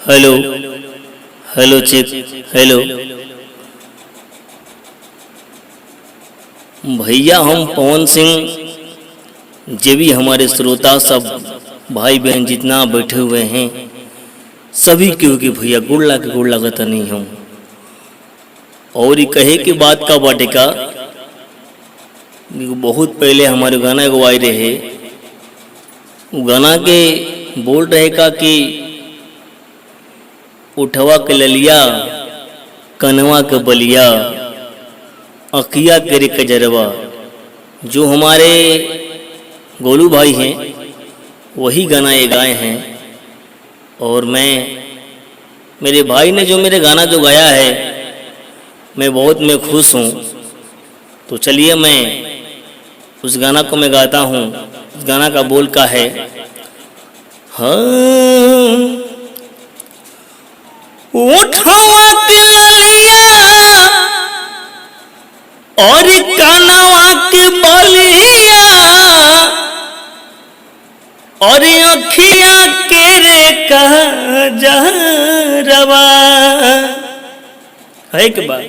Hello hello check hello भैया, हम पवन सिंह जे भी हमारे श्रोता सब भाई बहन जितना बैठे हुए हैं सभी क्योंकि भैया गुड़ लागत नहीं हम और ये कहे कि बात का बाटे का बहुत पहले हमारे गाना एगो आए रहे। वो गाना के बोल रहे का कि उठवा के ललिया कनवा के बलिया अकिया करे कजरवा। जो हमारे गोलू भाई हैं वही गाना ये गाए हैं और मेरे भाई ने जो मेरे गाना जो गाया है मैं खुश हूँ। तो चलिए मैं उस गाना को मैं गाता हूँ। उस गाना का बोल का है, हाँ उठवा के ललिया और कानवा के बलिया और अखिया के रे कजरवा है के बात।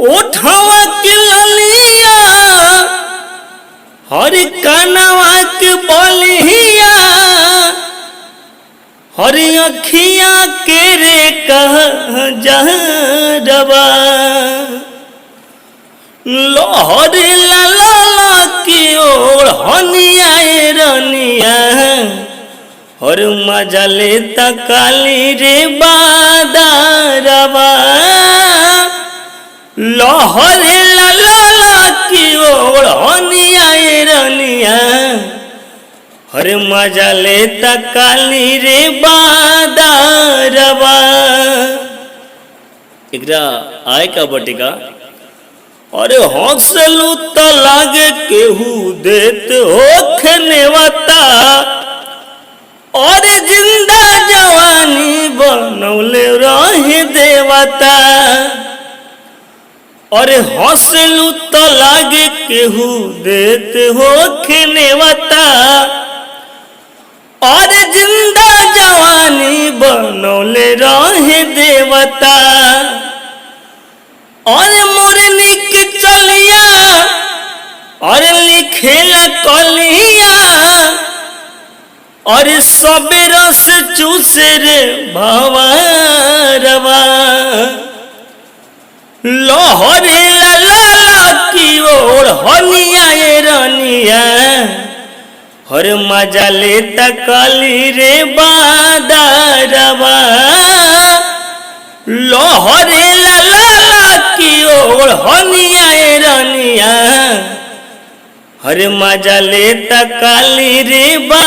उठवा के ललिया और कानवा के बलिया और अखिया के रे कजरवा लोहर लाला की ओर हनिया रनिया और मजा लेता काली रे बादरवा। लोहर लाला की ओर हनिया रनिया और मजा लेता काली रे बादरवा। एकरा आय का बटेगा अरे हौसलू तो लागे केहू देत हो खनेवता और जिंदा जवानी बनौले रहे देवता। अरे हौसलू तो लागे केहू देत हो खनेवता और जिंदा जवानी बनौले रहे देवता। और मोरनी के चलिया और लिखेला कलिया और सबे रस चूसे रे भंवरवा। लोहर लाला की ओर हनिया रनिया और मजा लेता काली रे बादरवा। लोहर लाला की ओर हनिया रनिया हर मजा लेता काली रे बा